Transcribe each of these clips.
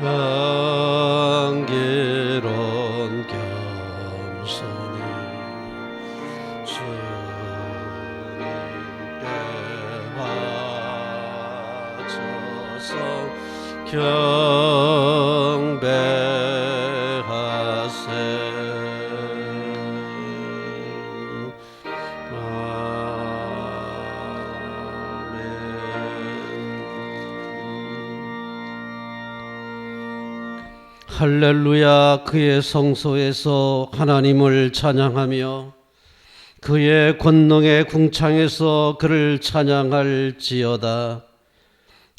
향기로운 겸손이 주님께 바쳐서 할렐루야. 그의 성소에서 하나님을 찬양하며 그의 권능의 궁창에서 그를 찬양할지어다.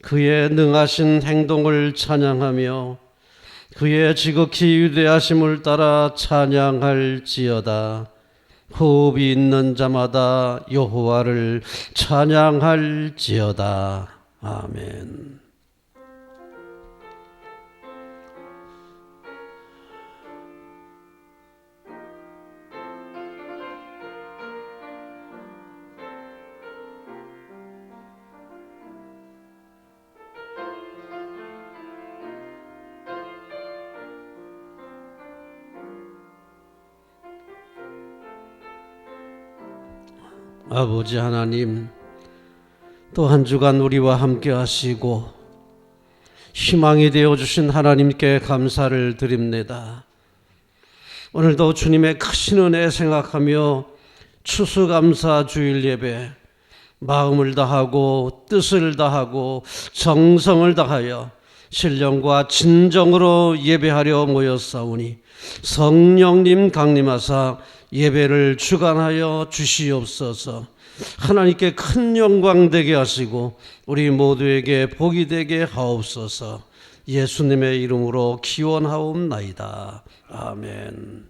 그의 능하신 행동을 찬양하며 그의 지극히 위대하심을 따라 찬양할지어다. 호흡이 있는 자마다 여호와를 찬양할지어다. 아멘. 아버지 하나님, 또 한 주간 우리와 함께 하시고 희망이 되어주신 하나님께 감사를 드립니다. 오늘도 주님의 크신 은혜 생각하며 추수감사 주일 예배 마음을 다하고 뜻을 다하고 정성을 다하여 신령과 진정으로 예배하려 모였사오니 성령님 강림하사 예배를 주관하여 주시옵소서. 하나님께 큰 영광 되게 하시고 우리 모두에게 복이 되게 하옵소서. 예수님의 이름으로 기원하옵나이다. 아멘.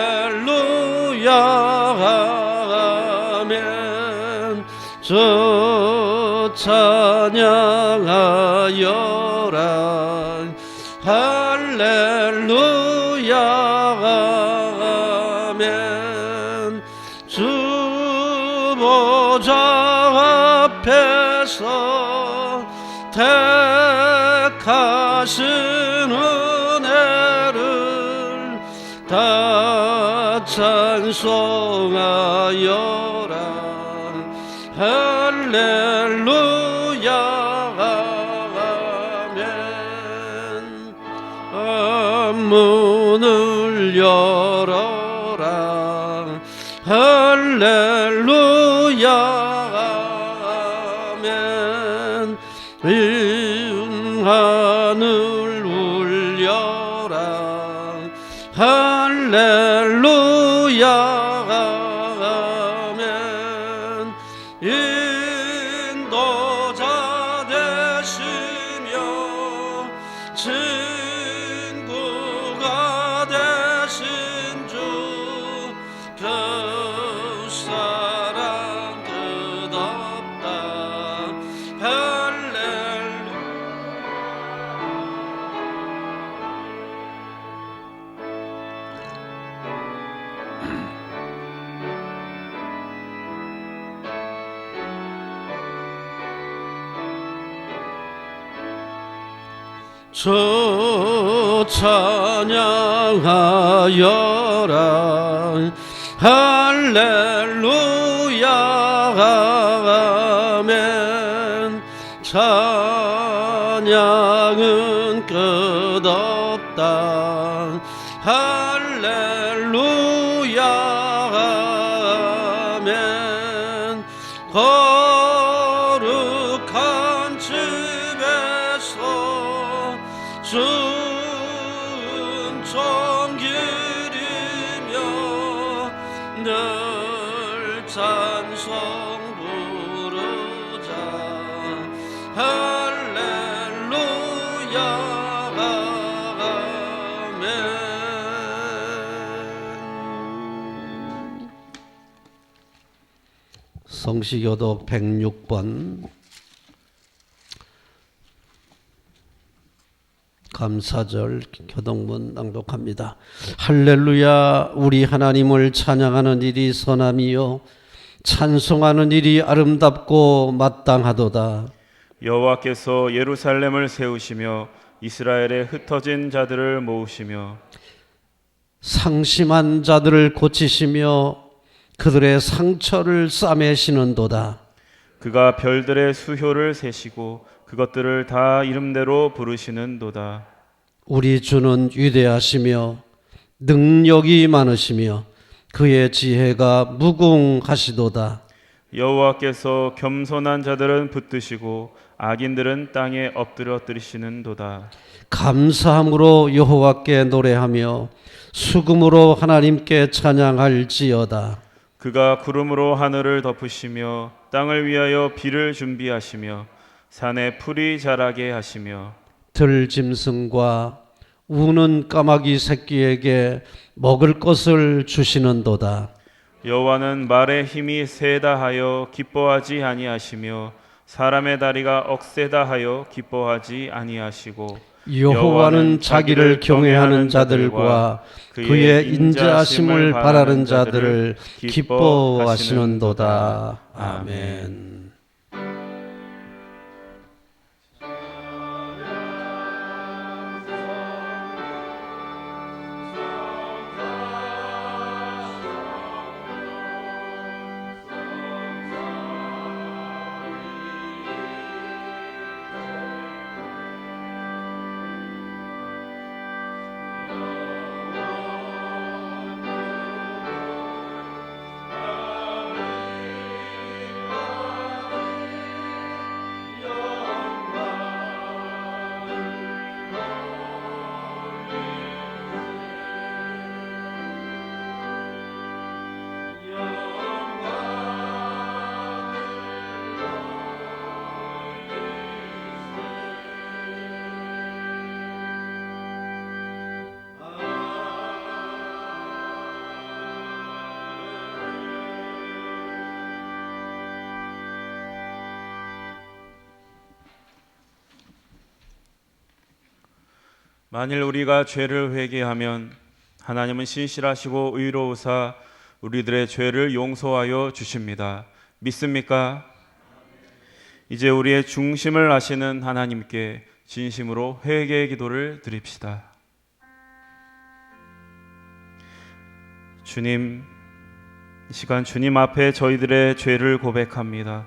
할렐루야 아멘. 저 찬양하여라. 할렐루야 아멘. 주 보좌 앞에서 택하신 은혜를 다 찬송하여라. 할렐루야 아멘. 문을 열어라. 할렐루야 아멘. 하늘 울려라. 할렐루야 아멘. 인도자 되시며 친구가 되신 주 그 사랑 끝없다. 저 찬양하여라. 할렐루야 아멘. 찬양은 끝없다. 할렐루야 아멘. 거룩한 집에서 순종 기리며 늘 찬송 부르자. 할렐루야 아멘. 성시교독 106번 감사절 교동문 낭독합니다. 할렐루야. 우리 하나님을 찬양하는 일이 선함이요 찬송하는 일이 아름답고 마땅하도다. 여호와께서 예루살렘을 세우시며 이스라엘의 흩어진 자들을 모으시며 상심한 자들을 고치시며 그들의 상처를 싸매시는도다. 그가 별들의 수효를 세시고 그것들을 다 이름대로 부르시는도다. 우리 주는 위대하시며 능력이 많으시며 그의 지혜가 무궁하시도다. 여호와께서 겸손한 자들은 붙드시고 악인들은 땅에 엎드려뜨리시는도다. 감사함으로 여호와께 노래하며 수금으로 하나님께 찬양할지어다. 그가 구름으로 하늘을 덮으시며 땅을 위하여 비를 준비하시며 산에 풀이 자라게 하시며 들짐승과 우는 까마귀 새끼에게 먹을 것을 주시는도다. 여호와는 말의 힘이 세다 하여 기뻐하지 아니하시며 사람의 다리가 억세다 하여 기뻐하지 아니하시고 여호와는 자기를 경외하는 자들과 그의 인자하심을 바라는 자들을 기뻐하시는도다. 아멘. 만일 우리가 죄를 회개하면 하나님은 신실하시고 의로우사 우리들의 죄를 용서하여 주십니다. 믿습니까? 이제 우리의 중심을 아시는 하나님께 진심으로 회개의 기도를 드립시다. 주님, 이 시간 주님 앞에 저희들의 죄를 고백합니다.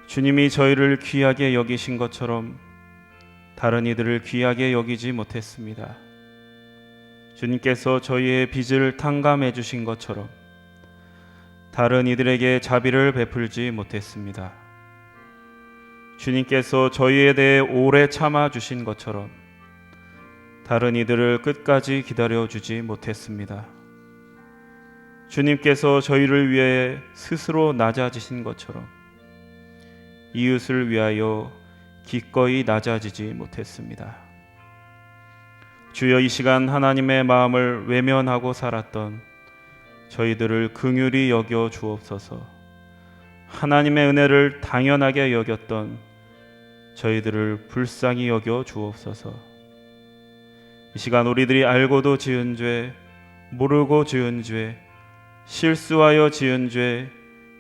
주님이 저희를 귀하게 여기신 것처럼 다른 이들을 귀하게 여기지 못했습니다. 주님께서 저희의 빚을 탕감해 주신 것처럼 다른 이들에게 자비를 베풀지 못했습니다. 주님께서 저희에 대해 오래 참아 주신 것처럼 다른 이들을 끝까지 기다려 주지 못했습니다. 주님께서 저희를 위해 스스로 낮아지신 것처럼 이웃을 위하여 기꺼이 낮아지지 못했습니다. 주여, 이 시간 하나님의 마음을 외면하고 살았던 저희들을 긍휼히 여겨 주옵소서. 하나님의 은혜를 당연하게 여겼던 저희들을 불쌍히 여겨 주옵소서. 이 시간 우리들이 알고도 지은 죄, 모르고 지은 죄, 실수하여 지은 죄,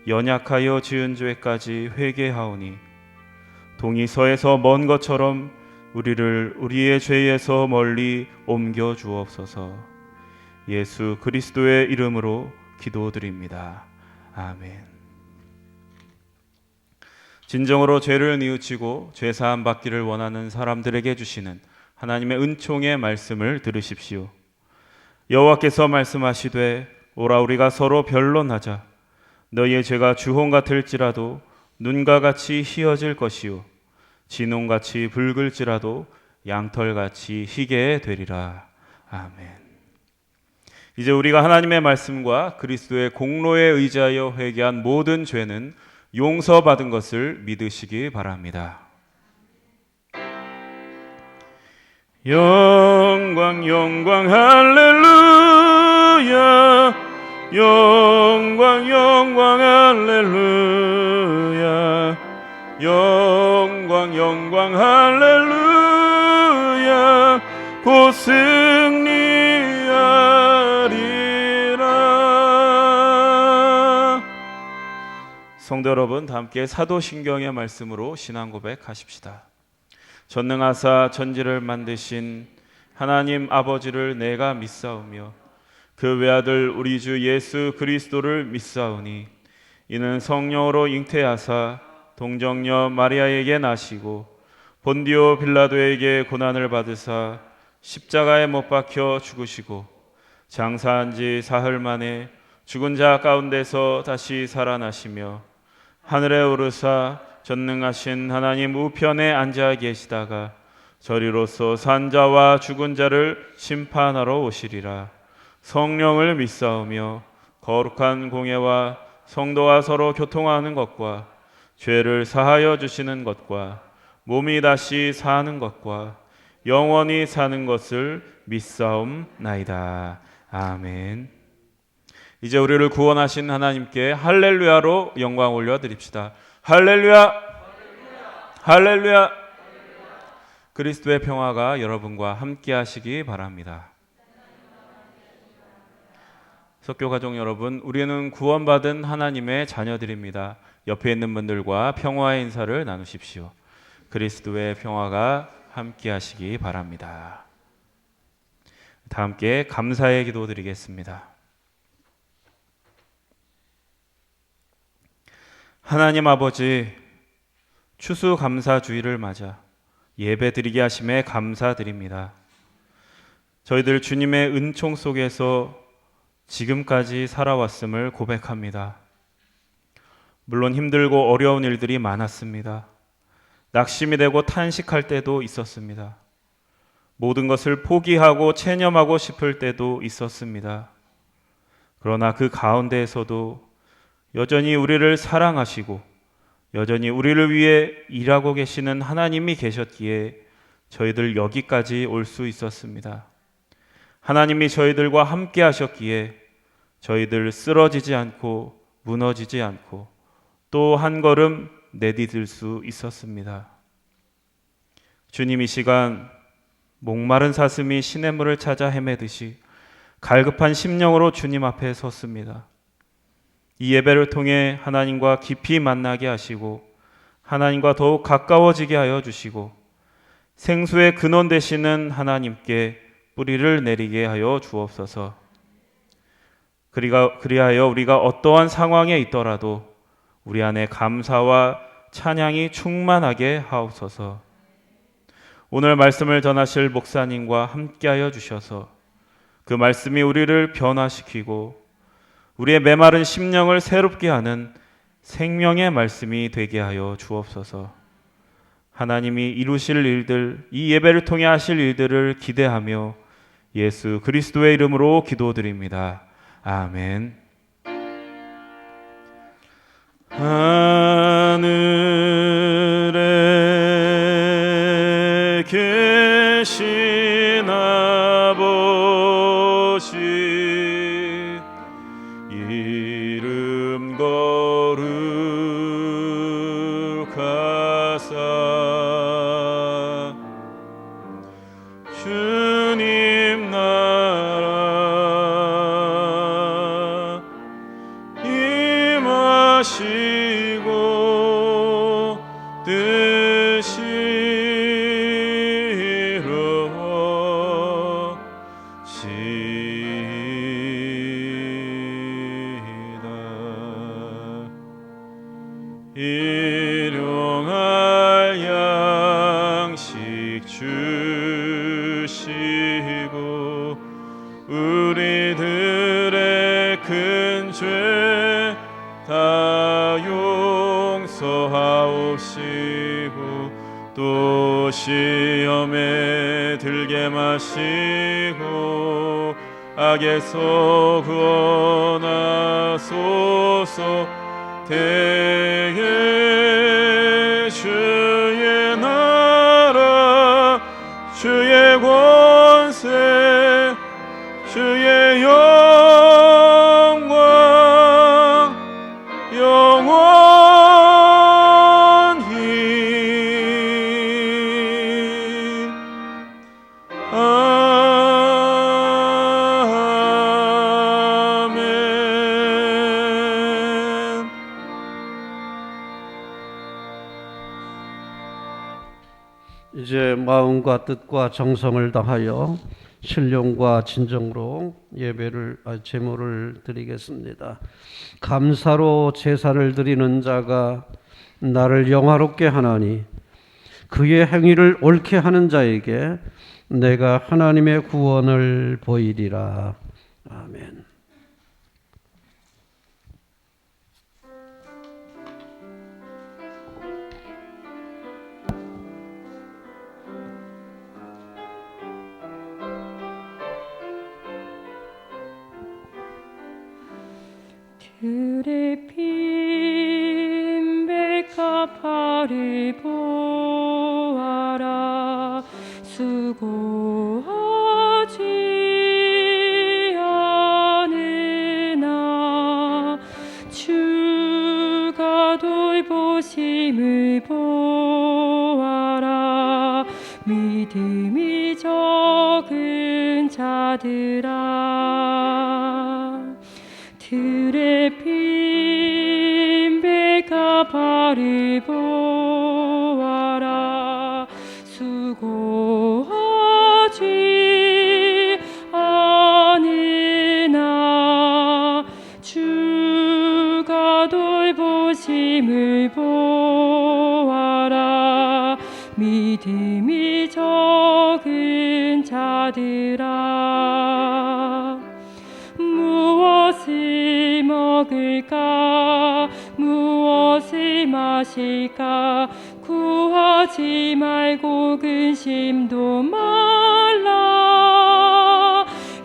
연약하여 지은 죄까지 회개하오니 동이 서에서 먼 것처럼 우리를 우리의 죄에서 멀리 옮겨 주옵소서. 예수 그리스도의 이름으로 기도드립니다. 아멘. 진정으로 죄를 뉘우치고 죄사함 받기를 원하는 사람들에게 주시는 하나님의 은총의 말씀을 들으십시오. 여호와께서 말씀하시되 오라 우리가 서로 변론하자. 너희의 죄가 주홍 같을지라도 눈과 같이 희어질 것이요 진홍같이 붉을지라도 양털같이 희게 되리라. 아멘. 이제 우리가 하나님의 말씀과 그리스도의 공로에 의지하여 회개한 모든 죄는 용서받은 것을 믿으시기 바랍니다. 영광 영광 할렐루야, 영광 영광 할렐루야, 영광 영광 할렐루야 곧 승리하리라. 성도 여러분, 다 함께 사도신경의 말씀으로 신앙 고백하십시다. 전능하사 천지를 만드신 하나님 아버지를 내가 믿사오며 그 외아들 우리 주 예수 그리스도를 믿사오니 이는 성령으로 잉태하사 동정녀 마리아에게 나시고 본디오 빌라도에게 고난을 받으사 십자가에 못 박혀 죽으시고 장사한 지 사흘 만에 죽은 자 가운데서 다시 살아나시며 하늘에 오르사 전능하신 하나님 우편에 앉아 계시다가 저리로서 산 자와 죽은 자를 심판하러 오시리라. 성령을 믿사오며 거룩한 공예와 성도와 서로 교통하는 것과 죄를 사하여 주시는 것과 몸이 다시 사는 것과 영원히 사는 것을 믿사옵나이다. 아멘. 이제 우리를 구원하신 하나님께 할렐루야로 영광 올려드립시다. 할렐루야, 할렐루야. 그리스도의 평화가 여러분과 함께 하시기 바랍니다. 석교가족 여러분, 우리는 구원받은 하나님의 자녀들입니다. 옆에 있는 분들과 평화의 인사를 나누십시오. 그리스도의 평화가 함께 하시기 바랍니다. 다 함께 감사의 기도 드리겠습니다. 하나님 아버지, 추수감사주의를 맞아 예배 드리게 하심에 감사드립니다. 저희들 주님의 은총 속에서 지금까지 살아왔음을 고백합니다. 물론 힘들고 어려운 일들이 많았습니다. 낙심이 되고 탄식할 때도 있었습니다. 모든 것을 포기하고 체념하고 싶을 때도 있었습니다. 그러나 그 가운데에서도 여전히 우리를 사랑하시고 여전히 우리를 위해 일하고 계시는 하나님이 계셨기에 저희들 여기까지 올 수 있었습니다. 하나님이 저희들과 함께 하셨기에 저희들 쓰러지지 않고 무너지지 않고 또 한 걸음 내디딜 수 있었습니다. 주님, 이 시간 목마른 사슴이 시냇물을 찾아 헤매듯이 갈급한 심령으로 주님 앞에 섰습니다. 이 예배를 통해 하나님과 깊이 만나게 하시고 하나님과 더욱 가까워지게 하여 주시고 생수의 근원 되시는 하나님께 뿌리를 내리게 하여 주옵소서. 그리하여 우리가 어떠한 상황에 있더라도 우리 안에 감사와 찬양이 충만하게 하옵소서. 오늘 말씀을 전하실 목사님과 함께하여 주셔서 그 말씀이 우리를 변화시키고 우리의 메마른 심령을 새롭게 하는 생명의 말씀이 되게 하여 주옵소서. 하나님이 이루실 일들, 이 예배를 통해 하실 일들을 기대하며 예수 그리스도의 이름으로 기도드립니다. 아멘. 하늘에 계신 아버지, 이름 거룩하사 주님 나라 임하시고 뜻이 일용할 양식 주시고 우리들의 큰 죄 다 용서하옵시고 또 시험에 들게 마시고 악에서 구원하소서. 대개 주의 나라 주의 권세 주의 영광 영원히 이제 마음과 뜻과 정성을 다하여 신령과 진정으로 제물을 드리겠습니다. 감사로 제사를 드리는 자가 나를 영화롭게 하나니 그의 행위를 옳게 하는 자에게 내가 하나님의 구원을 보이리라. 아멘. 들의 핀 백합화를 보아라. 수고하지 않으나 주가 돌보심을 보아라. 믿음이 적은 자들아, 들의 핀 백합화를 보아라. 수고하지 않으나 주가 돌보심을 보아라. 믿음이 적은 자들아, 무엇을 먹을까 무엇을 마실까 구하지 말고 근심도 말라.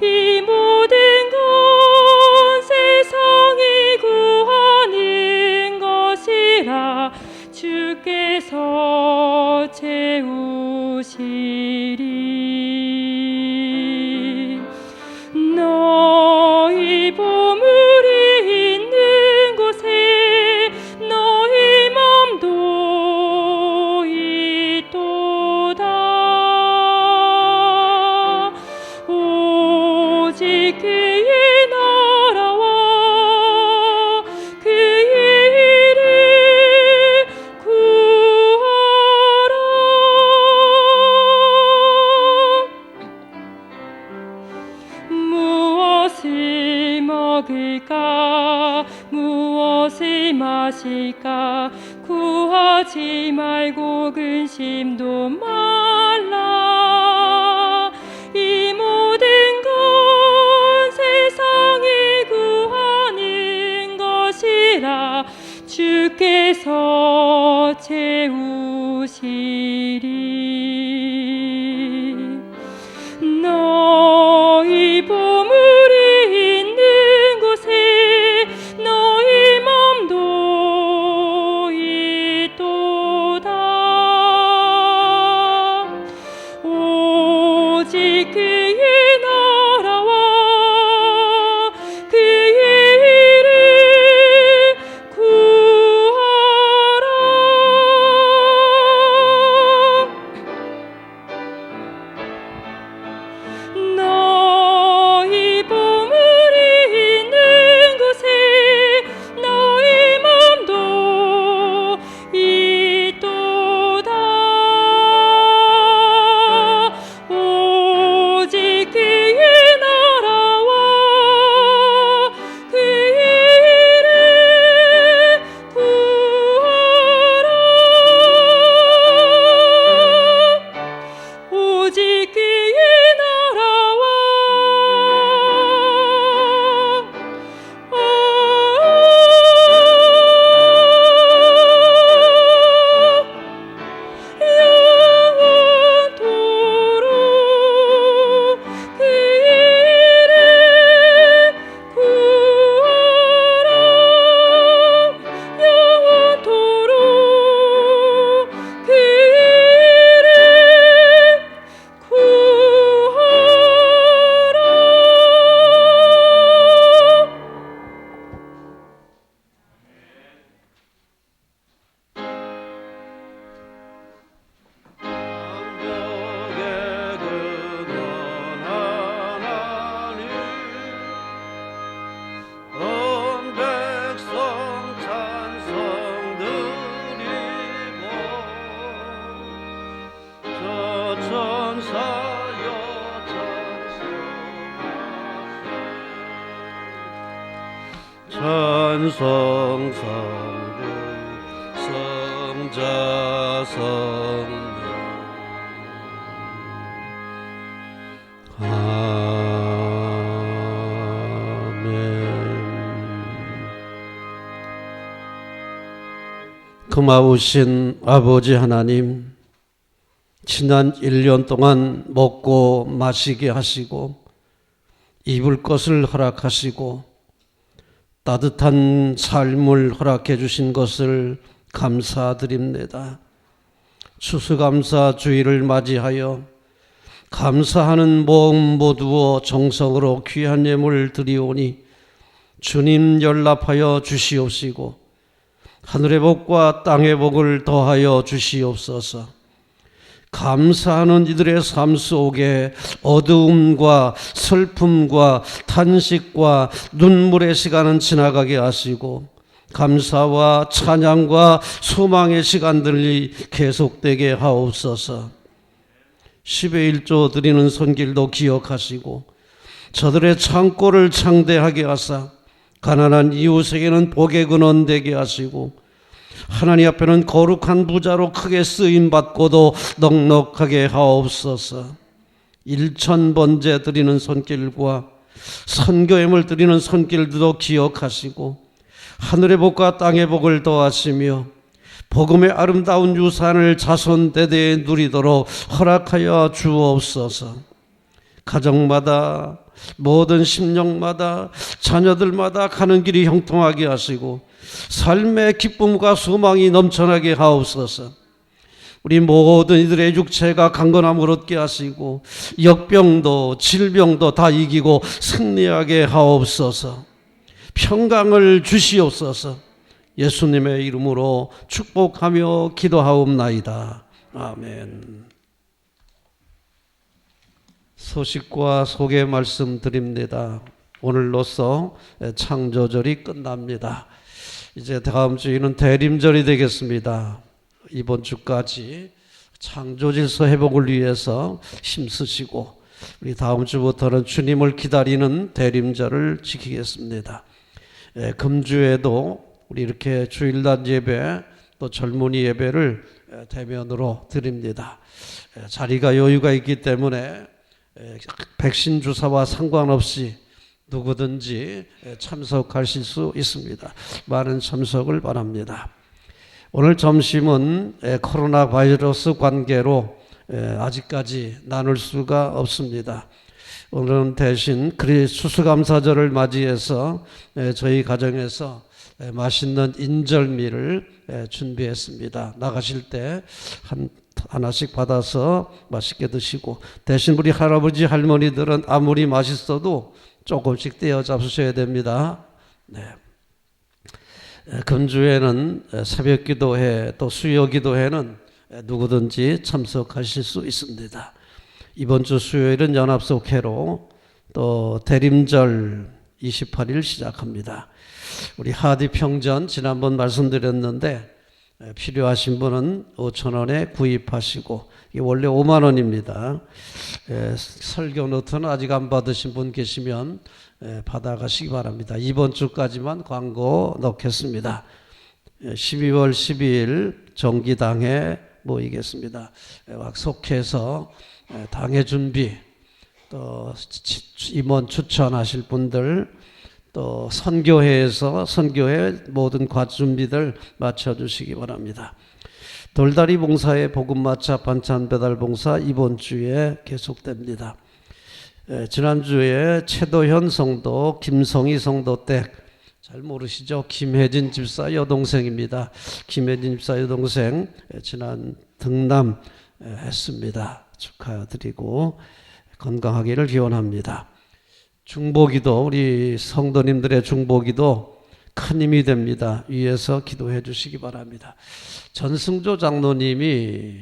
이 모든 건 세상이 구하는 것이라. 주께서 채우시리. 너희 보물이 있는 곳에 너희 맘도 있도다. 오직 그의 나라와 그의 일을 구하라. 무엇을 먹을까 무엇을 마실까 구하지 말고 근심도 말라. 이 모든 건 세상이 구하는 것이라. 주께서 채우시리. 너희 보물이 있는 곳에 너희 맘도 있도다. 오직 그의 나라와 그의 일을 구하라. 너희 보물이 있는 곳에 너희 맘도 있도다. 오직 그의 나라와 그의 일을 구하라. 오직 그의 나라와 영원토록 그의 찬송 성부 성자 성령 고마우신 아버지 하나님, 지난 1년 동안 먹고 마시게 하시고 입을 것을 허락하시고 따뜻한 삶을 허락해 주신 것을 감사드립니다. 추수감사 주일을 맞이하여 감사하는 마음 모두어 정성으로 귀한 예물 드리오니 주님 연락하여 주시옵시고 하늘의 복과 땅의 복을 더하여 주시옵소서. 감사하는 이들의 삶 속에 어두움과 슬픔과 탄식과 눈물의 시간은 지나가게 하시고 감사와 찬양과 소망의 시간들이 계속되게 하옵소서. 10의 1조 드리는 손길도 기억하시고 저들의 창고를 창대하게 하사 가난한 이웃에게는 복의 근원 되게 하시고 하나님 앞에는 거룩한 부자로 크게 쓰임받고도 넉넉하게 하옵소서. 1000번제 드리는 손길과 선교임을 드리는 손길도 기억하시고 하늘의 복과 땅의 복을 더하시며 복음의 아름다운 유산을 자손대대에 누리도록 허락하여 주옵소서. 가정마다 모든 심령마다 자녀들마다 가는 길이 형통하게 하시고 삶의 기쁨과 소망이 넘쳐나게 하옵소서. 우리 모든 이들의 육체가 강건함을 얻게 하시고 역병도 질병도 다 이기고 승리하게 하옵소서. 평강을 주시옵소서. 예수님의 이름으로 축복하며 기도하옵나이다. 아멘. 소식과 소개 말씀드립니다. 오늘로써 창조절이 끝납니다. 이제 다음 주에는 대림절이 되겠습니다. 이번 주까지 창조질서 회복을 위해서 힘쓰시고 우리 다음 주부터는 주님을 기다리는 대림절을 지키겠습니다. 금주에도 우리 이렇게 주일날 예배 또 젊은이 예배를 대면으로 드립니다. 자리가 여유가 있기 때문에 백신 주사와 상관없이 누구든지 참석하실 수 있습니다. 많은 참석을 바랍니다. 오늘 점심은 코로나 바이러스 관계로 아직까지 나눌 수가 없습니다. 오늘은 대신 추수감사절을 맞이해서 저희 가정에서 맛있는 인절미를 준비했습니다. 나가실 때 하나씩 받아서 맛있게 드시고 대신 우리 할아버지 할머니들은 아무리 맛있어도 조금씩 떼어 잡수셔야 됩니다. 네. 금주에는 새벽기도회 또 수요기도회는 누구든지 참석하실 수 있습니다. 이번 주 수요일은 연합속회로 또 대림절 28일 시작합니다. 우리 하디평전 지난번 말씀드렸는데 필요하신 분은 5,000원에 구입하시고 이게 원래 5만 원입니다. 설교 노트는 아직 안 받으신 분 계시면 받아가시기 바랍니다. 이번 주까지만 광고 넣겠습니다. 12월 12일 정기당회 모이겠습니다. 속해서 당회 준비 또 임원 추천하실 분들 또 선교회에서 선교회 모든 과준비들 맞춰주시기 바랍니다. 돌다리 봉사의 복음마차 반찬 배달 봉사 이번 주에 계속됩니다. 지난주에 최도현 성도, 김성희 성도 댁 잘 모르시죠? 김혜진 집사 여동생입니다. 김혜진 집사 여동생 지난 등남 했습니다. 축하드리고 건강하기를 기원합니다. 중보기도 우리 성도님들의 중보기도 큰 힘이 됩니다. 위에서 기도해 주시기 바랍니다. 전승조 장로님이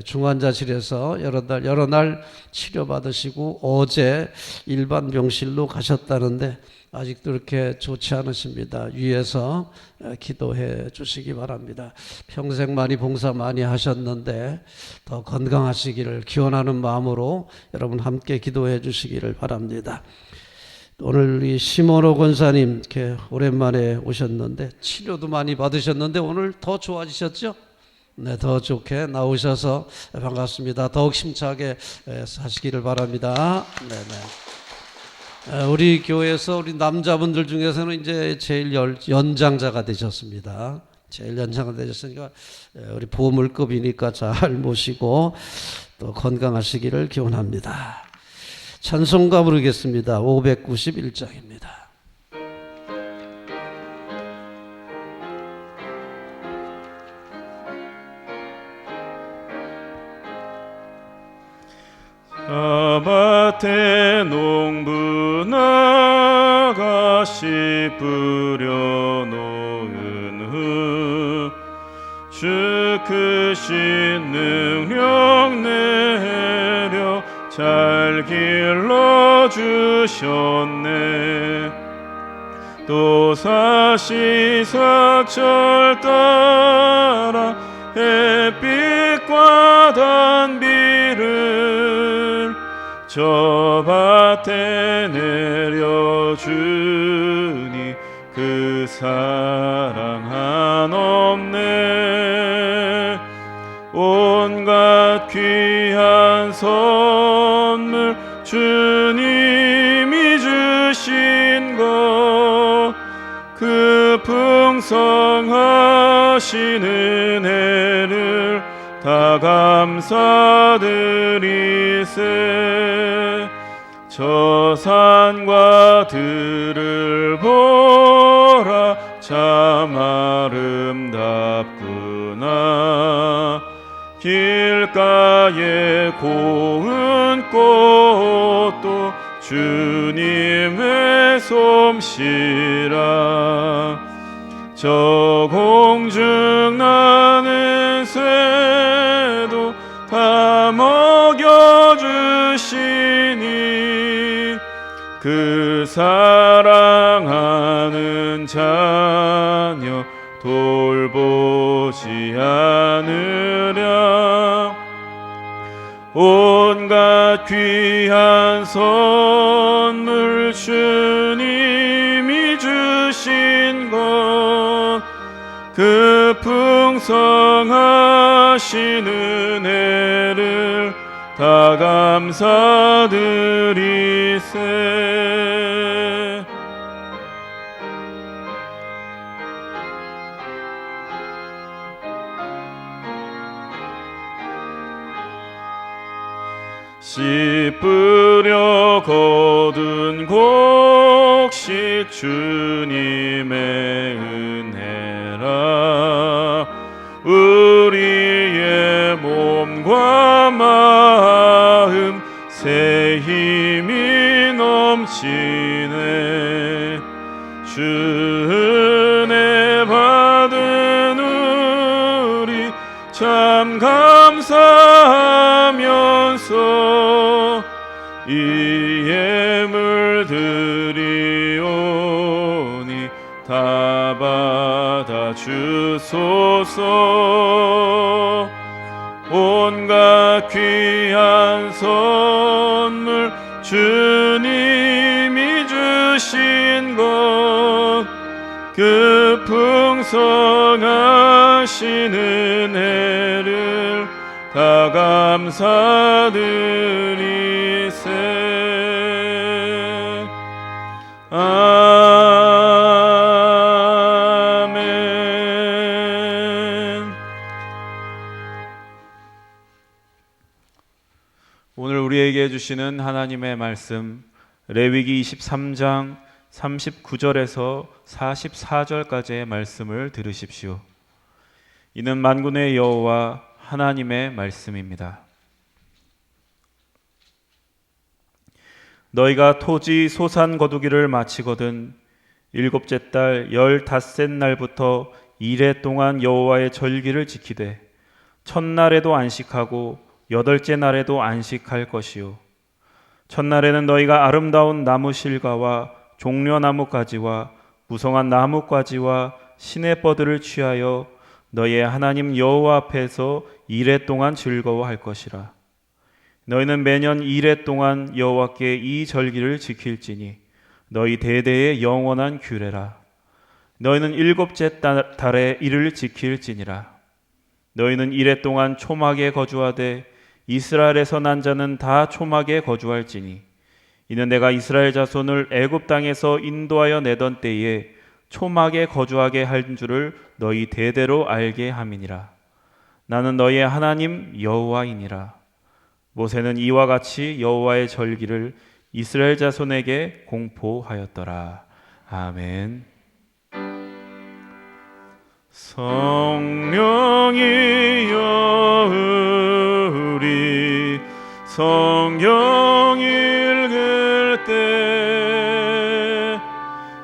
중환자실에서 여러 날 치료받으시고 어제 일반 병실로 가셨다는데 아직도 이렇게 좋지 않으십니다. 위에서 기도해 주시기 바랍니다. 평생 많이 봉사 많이 하셨는데 더 건강하시기를 기원하는 마음으로 여러분 함께 기도해 주시기를 바랍니다. 오늘 이 심원호 권사님 이렇게 오랜만에 오셨는데 치료도 많이 받으셨는데 오늘 더 좋아지셨죠? 네, 더 좋게 나오셔서 반갑습니다. 더욱 힘차게 사시기를 바랍니다. 네, 네. 우리 교회에서 우리 남자분들 중에서는 이제 제일 연장자가 되셨습니다. 제일 연장자가 되셨으니까 우리 보물급이니까 잘 모시고 또 건강하시기를 기원합니다. 찬송가 부르겠습니다. 591장입니다. 밭에 농부 나가시 뿌려놓은 후 주 크신 능력 내려 잘 길러주셨네. 또 사시사철 따라 햇빛과 단비를 저 밭에 내려주니 그 사랑 한없네. 온갖 귀한 선물 주님이 주신 것 그 풍성하신 은혜를 다 감사드리세. 저 산과 들을 보라 참 아름답구나. 길가에 고운 꽃도 주님의 솜씨라. 저 공중 나는 새도 다 먹여주시니 그 사랑하는 자녀 돌보지 않으랴. 온갖 귀한 선물 주님이 주신 것 그 풍성하신 은혜를 다 감사드리세. 씨 뿌려 거둔 곡식 주님의 은혜라. 우리의 몸과 마음 새 힘이 넘치네. 주 은혜 받은 우리 참 감사하면서 이에 물들이오니 다 받아 주소서. 온갖 귀한 선물 주님이 주신 것 그 풍성하신 은혜를 다 감사드리세. 아멘. 오늘 우리에게 주시는 하나님의 말씀 레위기 23장 39절에서 44절까지의 말씀을 들으십시오. 이는 만군의 여호와 하나님의 말씀입니다. 너희가 토지 소산 거두기를 마치거든 일곱째 달 15셋 날부터 이레 동안 여호와의 절기를 지키되 첫날에도 안식하고 여덟째 날에도 안식할 것이요. 첫날에는 너희가 아름다운 나무 실과와 종려나무 가지와 무성한 나무 가지와 시내버들을 취하여 너희의 하나님 여호와 앞에서 이레 동안 즐거워할 것이라. 너희는 매년 이레 동안 여호와께 이 절기를 지킬지니 너희 대대의 영원한 규례라. 너희는 일곱째 달에 이를 지킬지니라. 너희는 이레 동안 초막에 거주하되 이스라엘에서 난 자는 다 초막에 거주할지니 이는 내가 이스라엘 자손을 애굽 땅에서 인도하여 내던 때에 초막에 거주하게 한 줄을 너희 대대로 알게 함이니라. 나는 너희의 하나님 여호와이니라. 모세는 이와 같이 여호와의 절기를 이스라엘 자손에게 공포하였더라. 아멘. 성령이 여으리 성경 읽을 때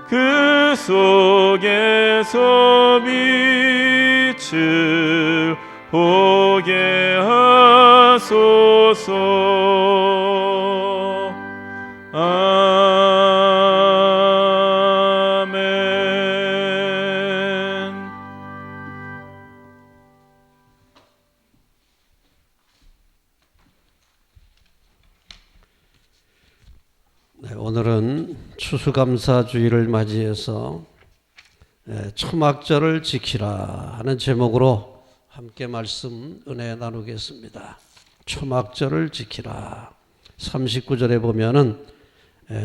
그 속에서 빛을 보게 하소서. 아멘. 네, 오늘은 추수감사주의를 맞이해서 초막절을 지키라 하는 제목으로 함께 말씀 은혜 나누겠습니다. 초막절을 지키라. 39절에 보면은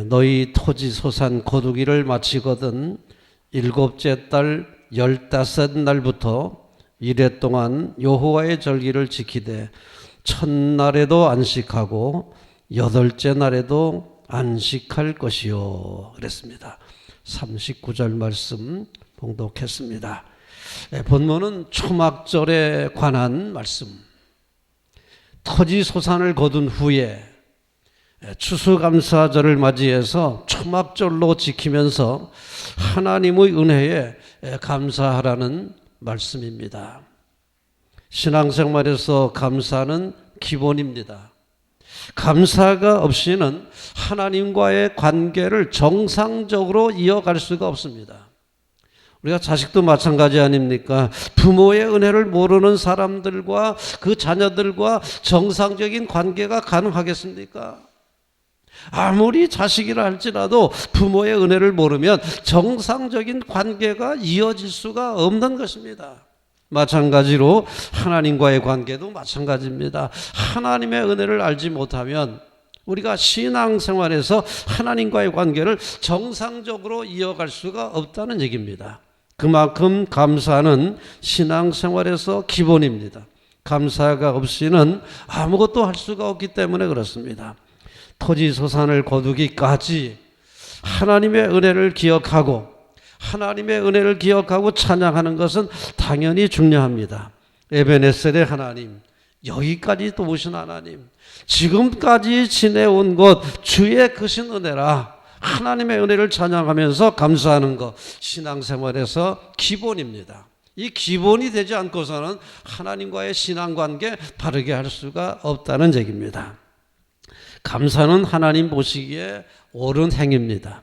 너희 토지 소산 거두기를 마치거든 일곱째 달 15날부터 이레 동안 여호와의 절기를 지키되 첫날에도 안식하고 여덟째 날에도 안식할 것이요 그랬습니다. 39절 말씀 봉독했습니다. 본문은 초막절에 관한 말씀. 토지 소산을 거둔 후에 추수감사절을 맞이해서 초막절로 지키면서 하나님의 은혜에 감사하라는 말씀입니다. 신앙생활에서 감사는 기본입니다. 감사가 없이는 하나님과의 관계를 정상적으로 이어갈 수가 없습니다. 우리가 자식도 마찬가지 아닙니까? 부모의 은혜를 모르는 사람들과 그 자녀들과 정상적인 관계가 가능하겠습니까? 아무리 자식이라 할지라도 부모의 은혜를 모르면 정상적인 관계가 이어질 수가 없는 것입니다. 마찬가지로 하나님과의 관계도 마찬가지입니다. 하나님의 은혜를 알지 못하면 우리가 신앙생활에서 하나님과의 관계를 정상적으로 이어갈 수가 없다는 얘기입니다. 그만큼 감사는 신앙생활에서 기본입니다. 감사가 없이는 아무것도 할 수가 없기 때문에 그렇습니다. 토지 소산을 거두기까지 하나님의 은혜를 기억하고 하나님의 은혜를 기억하고 찬양하는 것은 당연히 중요합니다. 에베네셀의 하나님, 여기까지 도우신 하나님, 지금까지 지내온 것 주의 크신 은혜라 하나님의 은혜를 찬양하면서 감사하는 것 신앙생활에서 기본입니다. 이 기본이 되지 않고서는 하나님과의 신앙관계 바르게 할 수가 없다는 얘기입니다. 감사는 하나님 보시기에 옳은 행위입니다.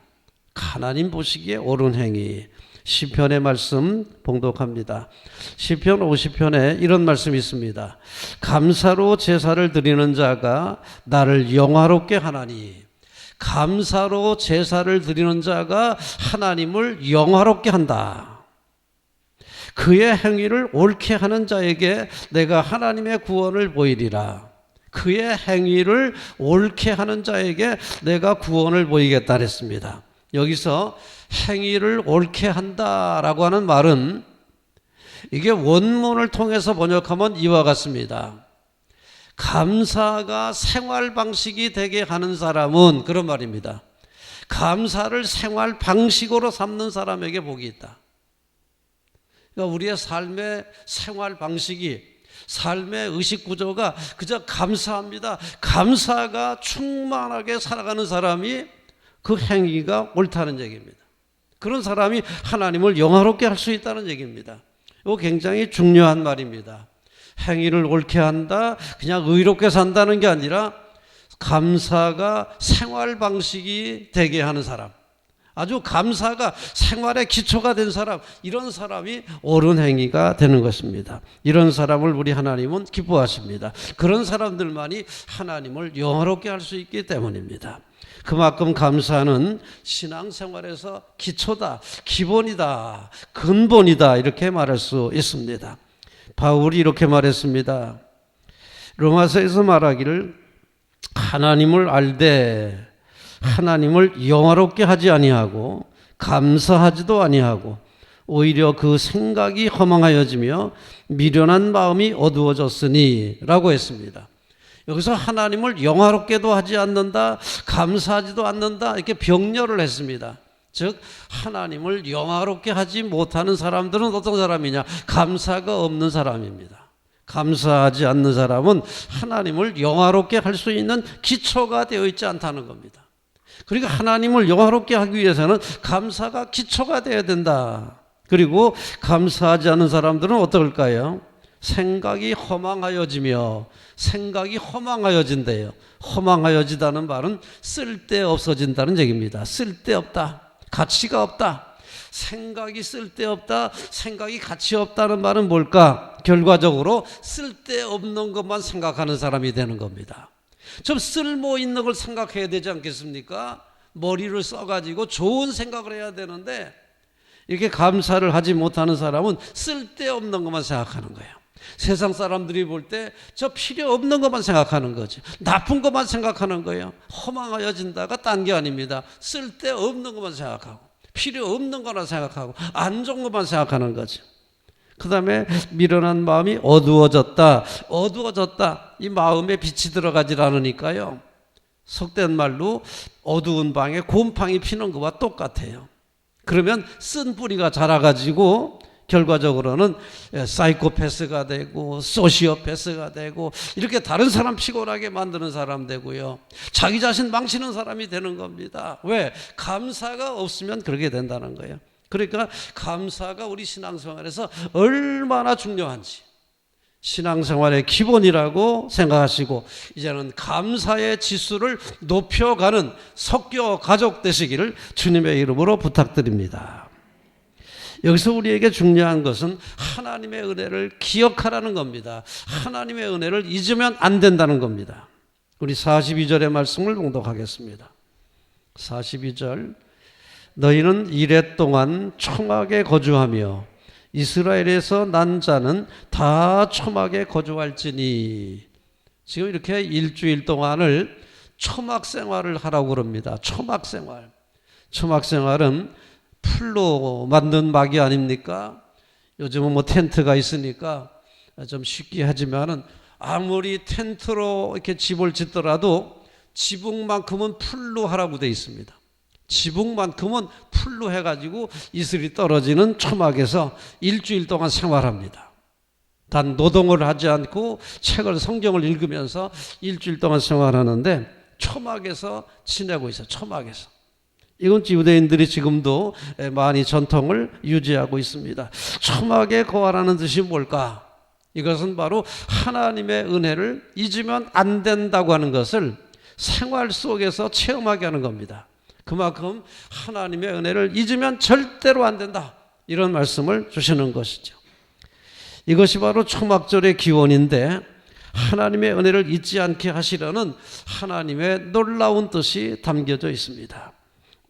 하나님 보시기에 옳은 행위. 시편의 말씀 봉독합니다. 시편 50편에 이런 말씀이 있습니다. 감사로 제사를 드리는 자가 나를 영화롭게 하나니. 감사로 제사를 드리는 자가 하나님을 영화롭게 한다. 그의 행위를 옳게 하는 자에게 내가 하나님의 구원을 보이리라. 그의 행위를 옳게 하는 자에게 내가 구원을 보이겠다 했습니다. 여기서 행위를 옳게 한다라고 하는 말은 이게 원문을 통해서 번역하면 이와 같습니다. 감사가 생활 방식이 되게 하는 사람은 그런 말입니다. 감사를 생활 방식으로 삼는 사람에게 복이 있다. 그러니까 우리의 삶의 생활 방식이 삶의 의식 구조가 그저 감사합니다. 감사가 충만하게 살아가는 사람이 그 행위가 옳다는 얘기입니다. 그런 사람이 하나님을 영화롭게 할 수 있다는 얘기입니다. 이거 굉장히 중요한 말입니다. 행위를 옳게 한다, 그냥 의롭게 산다는 게 아니라 감사가 생활 방식이 되게 하는 사람, 아주 감사가 생활의 기초가 된 사람, 이런 사람이 옳은 행위가 되는 것입니다. 이런 사람을 우리 하나님은 기뻐하십니다. 그런 사람들만이 하나님을 영화롭게 할 수 있기 때문입니다. 그만큼 감사는 신앙생활에서 기초다, 기본이다, 근본이다 이렇게 말할 수 있습니다. 바울이 이렇게 말했습니다. 로마서에서 말하기를 하나님을 알되 하나님을 영화롭게 하지 아니하고 감사하지도 아니하고 오히려 그 생각이 허망하여지며 미련한 마음이 어두워졌으니 라고 했습니다. 여기서 하나님을 영화롭게도 하지 않는다, 감사하지도 않는다 이렇게 병렬을 했습니다. 즉 하나님을 영화롭게 하지 못하는 사람들은 어떤 사람이냐? 감사가 없는 사람입니다. 감사하지 않는 사람은 하나님을 영화롭게 할 수 있는 기초가 되어 있지 않다는 겁니다. 그러니까 하나님을 영화롭게 하기 위해서는 감사가 기초가 되어야 된다. 그리고 감사하지 않는 사람들은 어떨까요? 생각이 허망하여지며, 생각이 허망하여진대요. 허망하여지다는 말은 쓸데없어진다는 얘기입니다. 쓸데없다, 가치가 없다. 생각이 쓸데없다, 생각이 가치 없다는 말은 뭘까? 결과적으로 쓸데없는 것만 생각하는 사람이 되는 겁니다. 좀 쓸모 있는 걸 생각해야 되지 않겠습니까? 머리를 써가지고 좋은 생각을 해야 되는데 이렇게 감사를 하지 못하는 사람은 쓸데없는 것만 생각하는 거예요. 세상 사람들이 볼 때 저 필요 없는 것만 생각하는 거죠. 나쁜 것만 생각하는 거예요. 허망하여진다가 딴 게 아닙니다. 쓸데없는 것만 생각하고 필요 없는 거나 생각하고 안 좋은 것만 생각하는 거죠. 그 다음에 미련한 마음이 어두워졌다. 어두워졌다. 이 마음에 빛이 들어가질 않으니까요. 속된 말로 어두운 방에 곰팡이 피는 것과 똑같아요. 그러면 쓴 뿌리가 자라가지고 결과적으로는 사이코패스가 되고 소시오패스가 되고 이렇게 다른 사람 피곤하게 만드는 사람 되고요. 자기 자신 망치는 사람이 되는 겁니다. 왜? 감사가 없으면 그렇게 된다는 거예요. 그러니까 감사가 우리 신앙생활에서 얼마나 중요한지 신앙생활의 기본이라고 생각하시고 이제는 감사의 지수를 높여가는 석교 가족 되시기를 주님의 이름으로 부탁드립니다. 여기서 우리에게 중요한 것은 하나님의 은혜를 기억하라는 겁니다. 하나님의 은혜를 잊으면 안 된다는 겁니다. 우리 42절의 말씀을 봉독하겠습니다. 42절 너희는 이레 동안 초막에 거주하며 이스라엘에서 난 자는 다 초막에 거주할지니 지금 이렇게 일주일 동안을 초막 생활을 하라고 그럽니다. 초막 생활. 초막 생활은 풀로 만든 막이 아닙니까? 요즘은 뭐 텐트가 있으니까 좀 쉽게 하지만은 아무리 텐트로 이렇게 집을 짓더라도 지붕만큼은 풀로 하라고 되어 있습니다. 지붕만큼은 풀로 해가지고 이슬이 떨어지는 초막에서 일주일 동안 생활합니다. 단 노동을 하지 않고 책을 성경을 읽으면서 일주일 동안 생활하는데 초막에서 지내고 있어요. 초막에서. 이건 유대인들이 지금도 많이 전통을 유지하고 있습니다. 초막에 거하라는 뜻이 뭘까? 이것은 바로 하나님의 은혜를 잊으면 안 된다고 하는 것을 생활 속에서 체험하게 하는 겁니다. 그만큼 하나님의 은혜를 잊으면 절대로 안 된다. 이런 말씀을 주시는 것이죠. 이것이 바로 초막절의 기원인데 하나님의 은혜를 잊지 않게 하시려는 하나님의 놀라운 뜻이 담겨져 있습니다.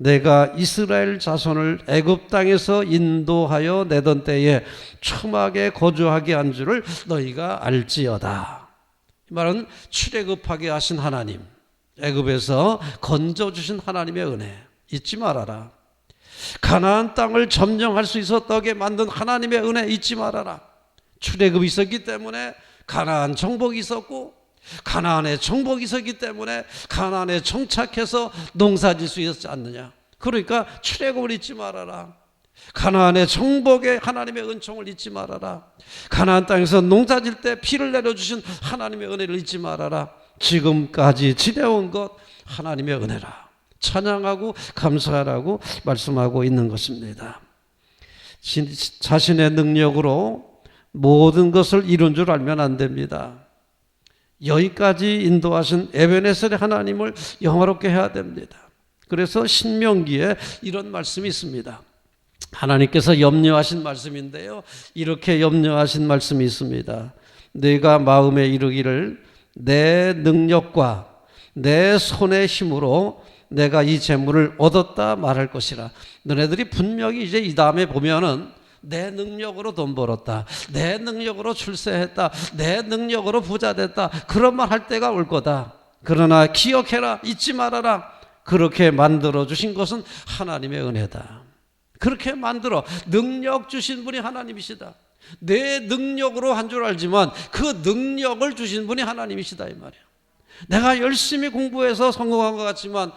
내가 이스라엘 자손을 애굽 땅에서 인도하여 내던 때에 초막에 거주하게 한 줄을 너희가 알지어다. 이 말은 출애굽하게 하신 하나님, 애굽에서 건져주신 하나님의 은혜 잊지 말아라. 가나안 땅을 점령할 수 있었다게 만든 하나님의 은혜 잊지 말아라. 출애굽이 있었기 때문에 가나안 정복이 있었고 가나안에 정복이 있었기 때문에 가나안에 정착해서 농사질 수 있었지 않느냐. 그러니까 출애굽을 잊지 말아라. 가나안의 정복에 하나님의 은총을 잊지 말아라. 가나안 땅에서 농사질 때 피를 내려주신 하나님의 은혜를 잊지 말아라. 지금까지 지내온 것 하나님의 은혜라. 찬양하고 감사하라고 말씀하고 있는 것입니다. 자신의 능력으로 모든 것을 이룬 줄 알면 안 됩니다. 여기까지 인도하신 에베네셀의 하나님을 영화롭게 해야 됩니다. 그래서 신명기에 이런 말씀이 있습니다. 하나님께서 염려하신 말씀인데요. 이렇게 염려하신 말씀이 있습니다. 내가 마음에 이르기를 내 능력과 내 손의 힘으로 내가 이 재물을 얻었다 말할 것이라. 너네들이 분명히 이제 이 다음에 보면은 내 능력으로 돈 벌었다, 내 능력으로 출세했다, 내 능력으로 부자 됐다, 그런 말 할 때가 올 거다. 그러나 기억해라, 잊지 말아라. 그렇게 만들어 주신 것은 하나님의 은혜다. 그렇게 만들어 능력 주신 분이 하나님이시다. 내 능력으로 한 줄 알지만 그 능력을 주신 분이 하나님이시다 이 말이야. 내가 열심히 공부해서 성공한 것 같지만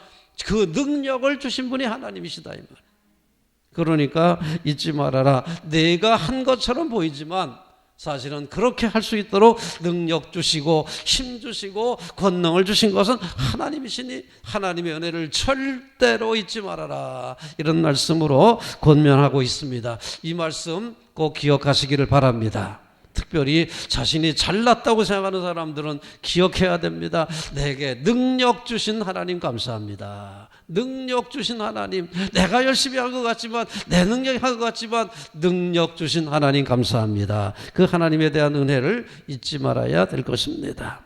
그 능력을 주신 분이 하나님이시다 이 말이야. 그러니까 잊지 말아라. 내가 한 것처럼 보이지만 사실은 그렇게 할 수 있도록 능력 주시고 힘 주시고 권능을 주신 것은 하나님이시니 하나님의 은혜를 절대로 잊지 말아라. 이런 말씀으로 권면하고 있습니다. 이 말씀 꼭 기억하시기를 바랍니다. 특별히 자신이 잘났다고 생각하는 사람들은 기억해야 됩니다. 내게 능력 주신 하나님 감사합니다. 능력 주신 하나님, 내가 열심히 한 것 같지만 내 능력이 한 것 같지만 능력 주신 하나님 감사합니다. 그 하나님에 대한 은혜를 잊지 말아야 될 것입니다.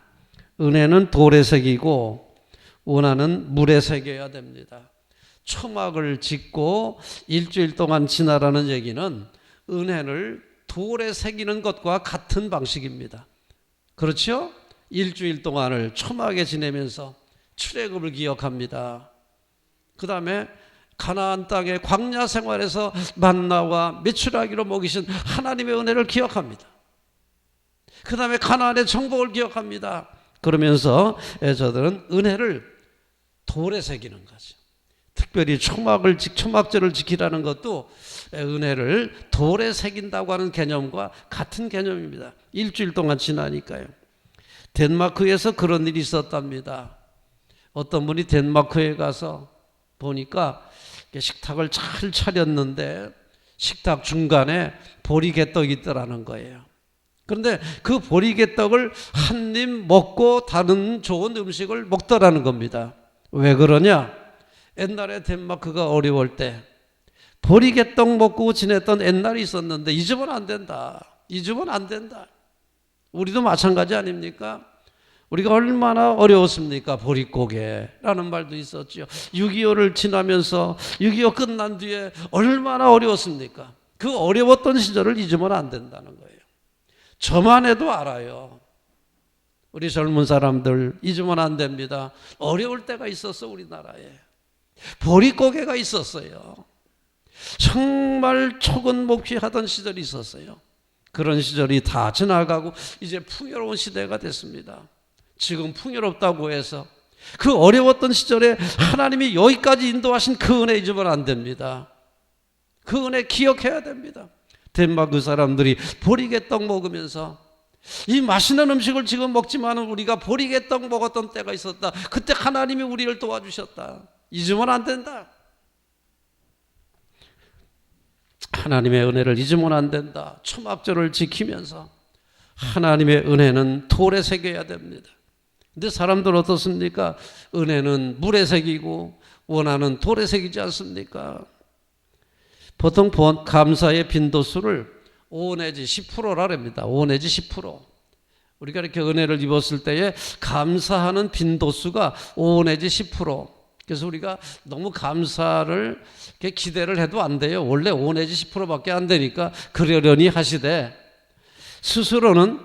은혜는 돌에 새기고 원하는 물에 새겨야 됩니다. 초막을 짓고 일주일 동안 지나라는 얘기는 은혜를 돌에 새기는 것과 같은 방식입니다. 그렇죠? 일주일 동안을 초막에 지내면서 출애굽을 기억합니다. 그 다음에 가나안 땅의 광야 생활에서 만나와 메추라기로 먹이신 하나님의 은혜를 기억합니다. 그 다음에 가나안의 정복을 기억합니다. 그러면서 저들은 은혜를 돌에 새기는 거죠. 특별히 초막절을 지키라는 것도 은혜를 돌에 새긴다고 하는 개념과 같은 개념입니다. 일주일 동안 지나니까요. 덴마크에서 그런 일이 있었답니다. 어떤 분이 덴마크에 가서 보니까 식탁을 잘 차렸는데 식탁 중간에 보리개떡이 있더라는 거예요. 그런데 그 보리개떡을 한 입 먹고 다른 좋은 음식을 먹더라는 겁니다. 왜 그러냐? 옛날에 덴마크가 어려울 때 보리개떡 먹고 지냈던 옛날이 있었는데 잊으면 안 된다. 잊으면 안 된다. 우리도 마찬가지 아닙니까? 우리가 얼마나 어려웠습니까? 보릿고개라는 말도 있었죠. 6.25를 지나면서 6.25 끝난 뒤에 얼마나 어려웠습니까? 그 어려웠던 시절을 잊으면 안 된다는 거예요. 저만 해도 알아요. 우리 젊은 사람들 잊으면 안 됩니다. 어려울 때가 있었어. 우리나라에 보릿고개가 있었어요. 정말 초근목피하던 시절이 있었어요. 그런 시절이 다 지나가고 이제 풍요로운 시대가 됐습니다. 지금 풍요롭다고 해서 그 어려웠던 시절에 하나님이 여기까지 인도하신 그 은혜 잊으면 안 됩니다. 그 은혜 기억해야 됩니다. 덴마크 사람들이 보리개떡 먹으면서 이 맛있는 음식을 지금 먹지만은 우리가 보리개떡 먹었던 때가 있었다. 그때 하나님이 우리를 도와주셨다. 잊으면 안 된다. 하나님의 은혜를 잊으면 안 된다. 초막절을 지키면서 하나님의 은혜는 돌에 새겨야 됩니다. 근데 사람들 어떻습니까? 은혜는 물에 새기고 원하는 돌에 새기지 않습니까? 보통 감사의 빈도수를 5 내지 10%라랍니다. 5 내지 10%. 우리가 이렇게 은혜를 입었을 때에 감사하는 빈도수가 5 내지 10%. 그래서 우리가 너무 감사를 이렇게 기대를 해도 안 돼요. 원래 5 내지 10%밖에 안 되니까 그러려니 하시되 스스로는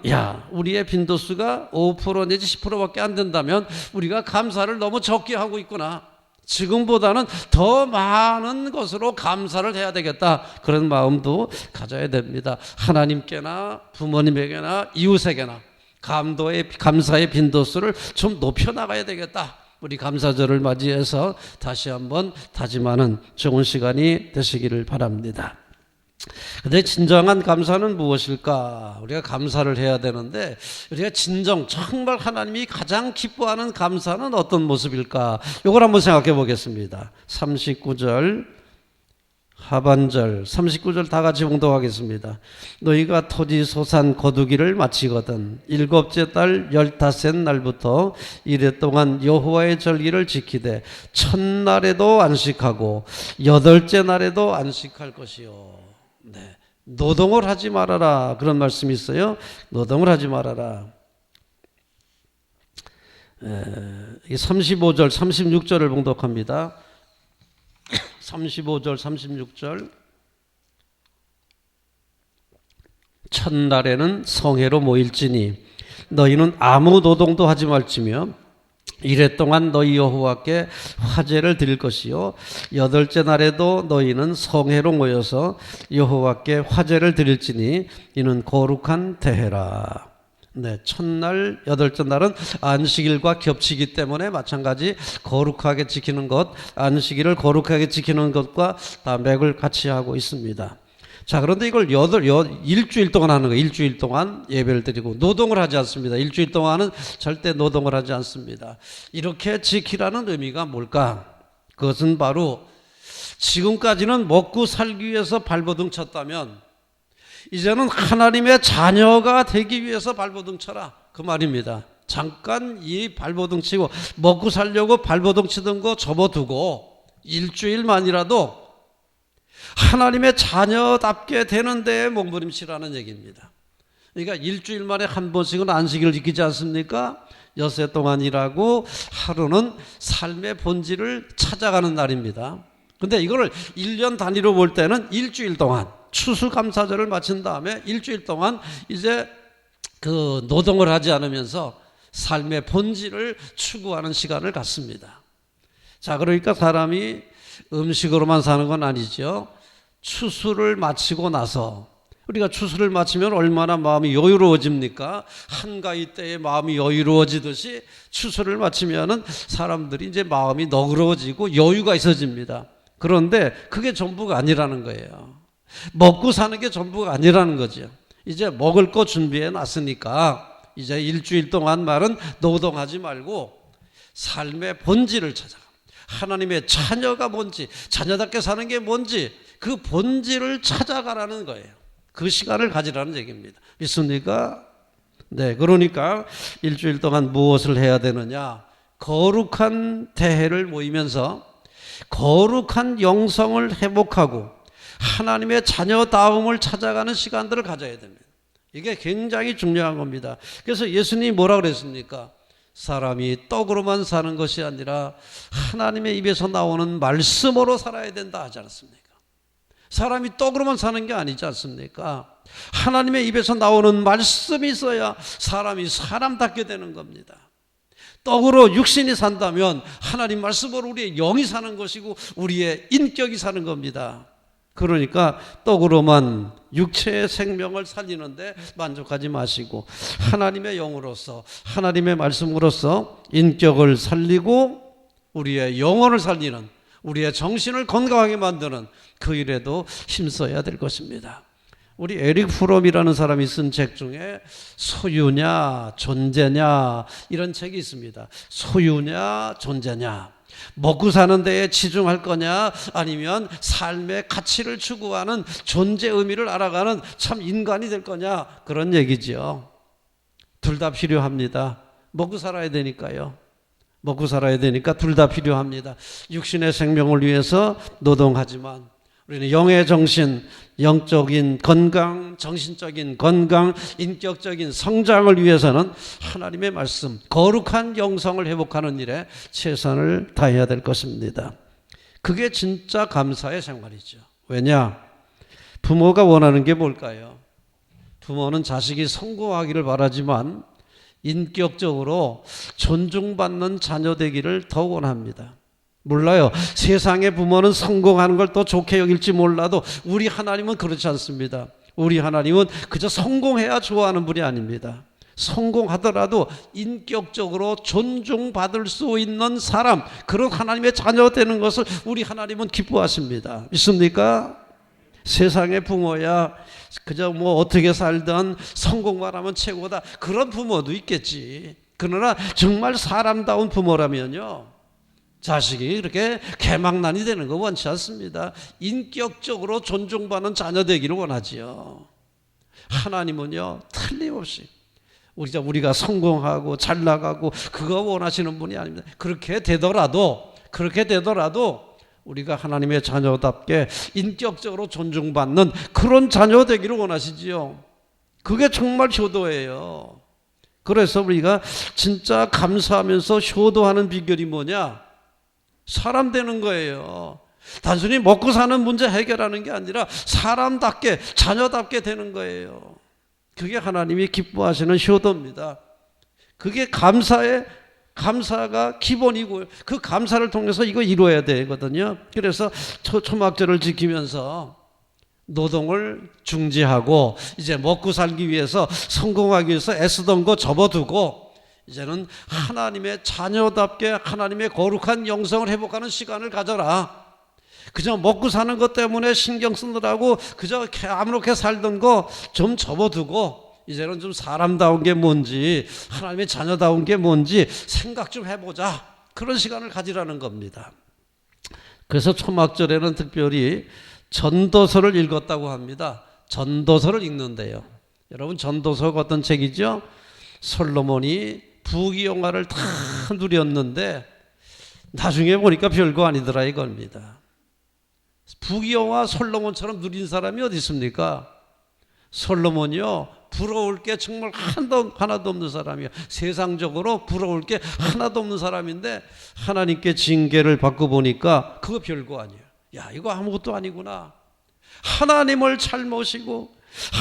우리의 빈도수가 5% 내지 10%밖에 안 된다면 우리가 감사를 너무 적게 하고 있구나. 지금보다는 더 많은 것으로 감사를 해야 되겠다. 그런 마음도 가져야 됩니다. 하나님께나 부모님에게나 이웃에게나 감사의 빈도수를 좀 높여나가야 되겠다. 우리 감사절을 맞이해서 다시 한번 다짐하는 좋은 시간이 되시기를 바랍니다. 근데 진정한 감사는 무엇일까? 우리가 감사를 해야 되는데 우리가 정말 하나님이 가장 기뻐하는 감사는 어떤 모습일까? 이걸 한번 생각해 보겠습니다. 39절 하반절 39절 다 같이 봉독하겠습니다. 너희가 토지 소산 거두기를 마치거든 7째 달 15째 날부터 이래 동안 여호와의 절기를 지키되 첫날에도 안식하고 8째 날에도 안식할 것이요. 네. 노동을 하지 말아라. 그런 말씀이 있어요. 노동을 하지 말아라. 35절, 36절을 봉독합니다. 35절, 36절. 첫날에는 성회로 모일지니 너희는 아무 노동도 하지 말지며 이래 동안 너희 여호와께 화제를 드릴 것이요 여덟째 날에도 너희는 성회로 모여서 여호와께 화제를 드릴지니 이는 거룩한 대회라. 네, 첫날, 여덟째 날은 안식일과 겹치기 때문에 마찬가지 거룩하게 지키는 것, 안식일을 거룩하게 지키는 것과 다 맥을 같이 하고 있습니다. 자, 그런데 이걸 일주일 동안 하는 거예요. 일주일 동안 예배를 드리고 노동을 하지 않습니다. 일주일 동안은 절대 노동을 하지 않습니다. 이렇게 지키라는 의미가 뭘까? 그것은 바로 지금까지는 먹고 살기 위해서 발버둥 쳤다면 이제는 하나님의 자녀가 되기 위해서 발버둥 쳐라, 그 말입니다. 잠깐 이 발버둥 치고 먹고 살려고 발버둥 치던 거 접어두고 일주일만이라도 하나님의 자녀답게 되는 데에 몸부림치라는 얘기입니다. 그러니까 일주일 만에 한 번씩은 안식일을 지키지 않습니까? 엿새 동안 일하고 하루는 삶의 본질을 찾아가는 날입니다. 근데 이거를 1년 단위로 볼 때는 일주일 동안 추수감사절을 마친 다음에 일주일 동안 이제 그 노동을 하지 않으면서 삶의 본질을 추구하는 시간을 갖습니다. 자, 그러니까 사람이 음식으로만 사는 건 아니죠. 추수를 마치고 나서, 우리가 추수를 마치면 얼마나 마음이 여유로워집니까? 한가위 때에 마음이 여유로워지듯이 추수를 마치면은 사람들이 이제 마음이 너그러워지고 여유가 있어집니다. 그런데 그게 전부가 아니라는 거예요. 먹고 사는 게 전부가 아니라는 거죠. 이제 먹을 거 준비해 놨으니까 이제 일주일 동안 말은 노동하지 말고 삶의 본질을 찾아가. 하나님의 자녀가 뭔지, 자녀답게 사는 게 뭔지 그 본질을 찾아가라는 거예요. 그 시간을 가지라는 얘기입니다. 믿습니까? 네, 그러니까 일주일 동안 무엇을 해야 되느냐? 거룩한 대회를 모이면서 거룩한 영성을 회복하고 하나님의 자녀다움을 찾아가는 시간들을 가져야 됩니다. 이게 굉장히 중요한 겁니다. 그래서 예수님이 뭐라 그랬습니까? 사람이 떡으로만 사는 것이 아니라 하나님의 입에서 나오는 말씀으로 살아야 된다 하지 않았습니까? 사람이 떡으로만 사는 게 아니지 않습니까? 하나님의 입에서 나오는 말씀이 있어야 사람이 사람답게 되는 겁니다. 떡으로 육신이 산다면 하나님 말씀으로 우리의 영이 사는 것이고 우리의 인격이 사는 겁니다. 그러니까 떡으로만 육체의 생명을 살리는데 만족하지 마시고 하나님의 영으로서, 하나님의 말씀으로서 인격을 살리고 우리의 영혼을 살리는, 우리의 정신을 건강하게 만드는 그 일에도 힘써야 될 것입니다. 우리 에릭 프롬이라는 사람이 쓴 책 중에 소유냐 존재냐 이런 책이 있습니다. 소유냐 존재냐, 먹고 사는 데에 치중할 거냐 아니면 삶의 가치를 추구하는 존재 의미를 알아가는 참 인간이 될 거냐, 그런 얘기죠. 둘 다 필요합니다. 먹고 살아야 되니까요. 먹고 살아야 되니까 둘 다 필요합니다. 육신의 생명을 위해서 노동하지만 우리는 영의 정신, 영적인 건강, 정신적인 건강, 인격적인 성장을 위해서는 하나님의 말씀, 거룩한 영성을 회복하는 일에 최선을 다해야 될 것입니다. 그게 진짜 감사의 생활이죠. 왜냐? 부모가 원하는 게 뭘까요? 부모는 자식이 성공하기를 바라지만 인격적으로 존중받는 자녀 되기를 더 원합니다. 몰라요. 세상의 부모는 성공하는 걸 더 좋게 여길지 몰라도 우리 하나님은 그렇지 않습니다. 우리 하나님은 그저 성공해야 좋아하는 분이 아닙니다. 성공하더라도 인격적으로 존중받을 수 있는 사람, 그런 하나님의 자녀 되는 것을 우리 하나님은 기뻐하십니다. 믿습니까? 세상의 부모야 그저 뭐 어떻게 살든 성공만 하면 최고다, 그런 부모도 있겠지. 그러나 정말 사람다운 부모라면요, 자식이 이렇게 개망난이 되는 거 원치 않습니다. 인격적으로 존중받는 자녀 되기를 원하지요. 하나님은요 틀림없이 우리가 성공하고 잘 나가고 그거 원하시는 분이 아닙니다. 그렇게 되더라도 우리가 하나님의 자녀답게 인격적으로 존중받는 그런 자녀 되기를 원하시지요. 그게 정말 효도예요. 그래서 우리가 진짜 감사하면서 효도하는 비결이 뭐냐? 사람 되는 거예요. 단순히 먹고 사는 문제 해결하는 게 아니라 사람답게, 자녀답게 되는 거예요. 그게 하나님이 기뻐하시는 효도입니다. 그게 감사가 기본이고, 그 감사를 통해서 이거 이루어야 되거든요. 그래서 초막절을 지키면서 노동을 중지하고 이제 먹고 살기 위해서, 성공하기 위해서 애쓰던 거 접어두고 이제는 하나님의 자녀답게 하나님의 거룩한 영성을 회복하는 시간을 가져라. 그저 먹고 사는 것 때문에 신경 쓰느라고 그저 아무렇게 살던 거 좀 접어두고 이제는 좀 사람다운 게 뭔지, 하나님의 자녀다운 게 뭔지 생각 좀 해보자. 그런 시간을 가지라는 겁니다. 그래서 초막절에는 특별히 전도서를 읽었다고 합니다. 전도서를 읽는데요. 여러분, 전도서가 어떤 책이죠? 솔로몬이 부귀영화를 다 누렸는데 나중에 보니까 별거 아니더라 이겁니다. 부귀영화 솔로몬처럼 누린 사람이 어디 있습니까? 솔로몬이요, 부러울 게 정말 하나도 없는 사람이에요. 세상적으로 부러울 게 하나도 없는 사람인데 하나님께 징계를 받고 보니까 그거 별거 아니에요. 야, 이거 아무것도 아니구나. 하나님을 잘 모시고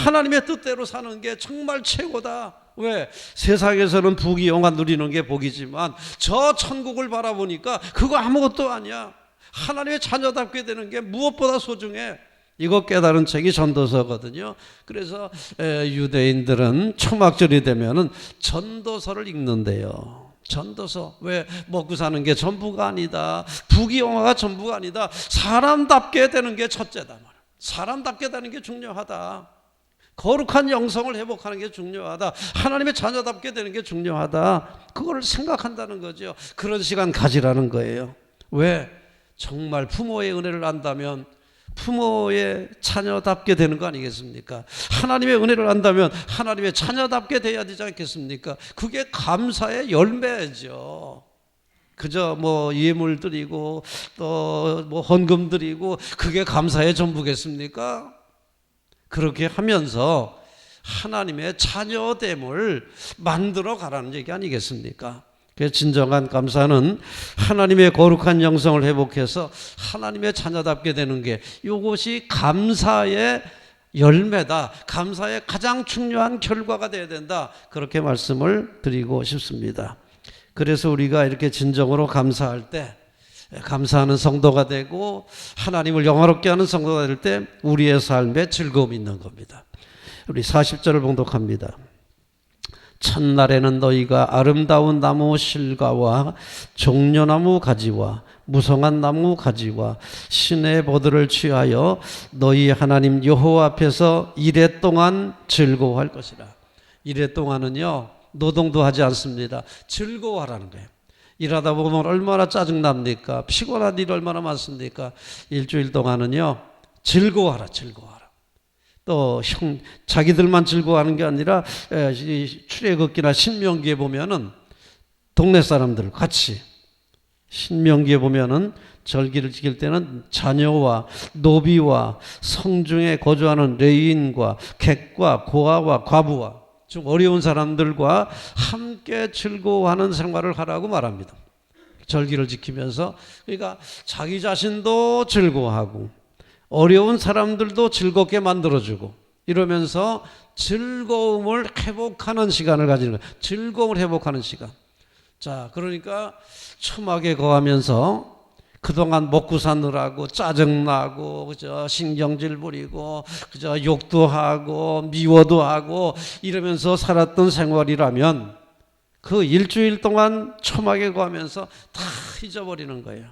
하나님의 뜻대로 사는 게 정말 최고다. 왜? 세상에서는 부귀영화 누리는 게 복이지만 저 천국을 바라보니까 그거 아무것도 아니야. 하나님의 자녀답게 되는 게 무엇보다 소중해. 이거 깨달은 책이 전도서거든요. 그래서 유대인들은 초막절이 되면은 전도서를 읽는데요. 전도서. 왜? 먹고 사는 게 전부가 아니다. 부귀영화가 전부가 아니다. 사람답게 되는 게 첫째다 말이야. 사람답게 되는 게 중요하다. 거룩한 영성을 회복하는 게 중요하다. 하나님의 자녀답게 되는 게 중요하다. 그걸 생각한다는 거죠. 그런 시간 가지라는 거예요. 왜? 정말 부모의 은혜를 안다면 부모의 자녀답게 되는 거 아니겠습니까? 하나님의 은혜를 안다면 하나님의 자녀답게 돼야 되지 않겠습니까? 그게 감사의 열매죠. 그저 뭐 예물 드리고 또 뭐 헌금 드리고 그게 감사의 전부겠습니까? 그렇게 하면서 하나님의 자녀됨을 만들어 가라는 얘기 아니겠습니까? 그래서 진정한 감사는 하나님의 거룩한 영성을 회복해서 하나님의 자녀답게 되는 게, 이것이 감사의 열매다. 감사의 가장 중요한 결과가 되어야 된다. 그렇게 말씀을 드리고 싶습니다. 그래서 우리가 이렇게 진정으로 감사할 때, 감사하는 성도가 되고 하나님을 영화롭게 하는 성도가 될 때 우리의 삶에 즐거움이 있는 겁니다. 우리 40절을 봉독합니다. 첫날에는 너희가 아름다운 나무 실과와 종려나무 가지와 무성한 나무 가지와 신의 보드를 취하여 너희 하나님 여호와 앞에서 이레 동안 즐거워할 것이라. 이레 동안은요, 노동도 하지 않습니다. 즐거워하라는 거예요. 일하다 보면 얼마나 짜증납니까? 피곤한 일 얼마나 많습니까? 일주일 동안은요, 즐거워하라. 또 자기들만 즐거워하는 게 아니라 출애굽기나 신명기에 보면은 동네 사람들 같이, 신명기에 보면은 절기를 지킬 때는 자녀와 노비와 성중에 거주하는 레위인과 객과 고아와 과부와 좀 어려운 사람들과 함께 즐거워하는 생활을 하라고 말합니다. 절기를 지키면서. 그러니까 자기 자신도 즐거워하고 어려운 사람들도 즐겁게 만들어주고 이러면서 즐거움을 회복하는 시간을 가지는 거예요. 즐거움을 회복하는 시간. 자, 그러니까 초막에 거하면서 그동안 먹고 사느라고 짜증나고 그저 신경질 부리고 그저 욕도 하고 미워도 하고 이러면서 살았던 생활이라면 그 일주일 동안 초막에 거하면서 다 잊어버리는 거예요.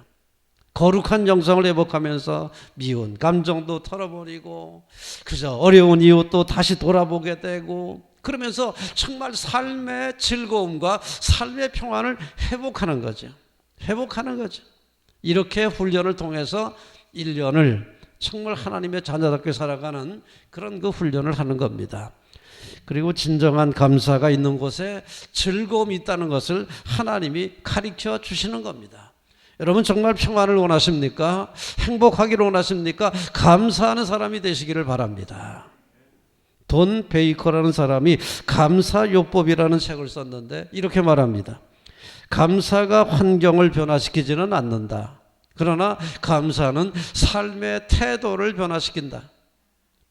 거룩한 영성을 회복하면서 미운 감정도 털어버리고 그저 어려운 이웃도 다시 돌아보게 되고 그러면서 정말 삶의 즐거움과 삶의 평안을 회복하는 거죠. 이렇게 훈련을 통해서 1년을 정말 하나님의 자녀답게 살아가는 그런 그 훈련을 하는 겁니다. 그리고 진정한 감사가 있는 곳에 즐거움이 있다는 것을 하나님이 가르쳐 주시는 겁니다. 여러분 정말 평안을 원하십니까? 행복하기를 원하십니까? 감사하는 사람이 되시기를 바랍니다. 돈 베이커라는 사람이 감사요법이라는 책을 썼는데 이렇게 말합니다. 감사가 환경을 변화시키지는 않는다. 그러나 감사는 삶의 태도를 변화시킨다.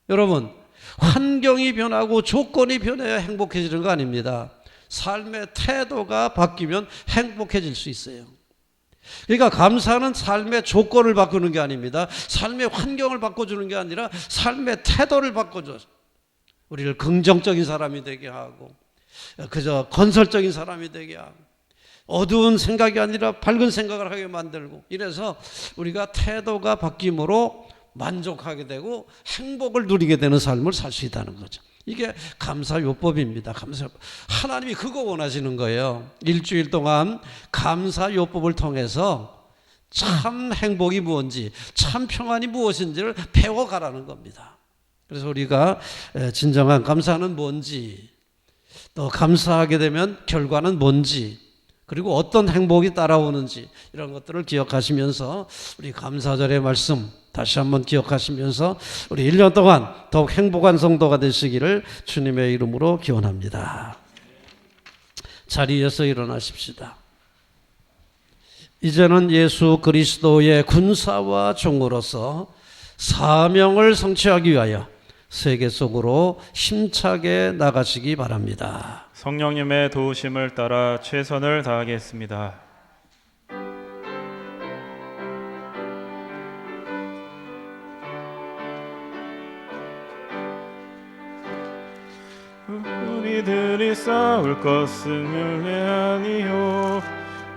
여러분, 환경이 변하고 조건이 변해야 행복해지는 거 아닙니다. 삶의 태도가 바뀌면 행복해질 수 있어요. 그러니까 감사는 삶의 조건을 바꾸는 게 아닙니다. 삶의 환경을 바꿔주는 게 아니라 삶의 태도를 바꿔줘서 우리를 긍정적인 사람이 되게 하고 그저 건설적인 사람이 되게 하고 어두운 생각이 아니라 밝은 생각을 하게 만들고 이래서 우리가 태도가 바뀜으로 만족하게 되고 행복을 누리게 되는 삶을 살 수 있다는 거죠. 이게 감사요법입니다. 감사요법. 하나님이 그거 원하시는 거예요. 일주일 동안 감사요법을 통해서 참 행복이 무엇인지, 참 평안이 무엇인지를 배워가라는 겁니다. 그래서 우리가 진정한 감사는 뭔지, 또 감사하게 되면 결과는 뭔지, 그리고 어떤 행복이 따라오는지 이런 것들을 기억하시면서 우리 감사절의 말씀 다시 한번 기억하시면서 우리 1년 동안 더욱 행복한 성도가 되시기를 주님의 이름으로 기원합니다. 자리에서 일어나십시다. 이제는 예수 그리스도의 군사와 종으로서 사명을 성취하기 위하여 세계 속으로 힘차게 나가시기 바랍니다. 성령님의 도우심을 따라 최선을 다하겠습니다. 우리들이 싸울 것은 육체 아니요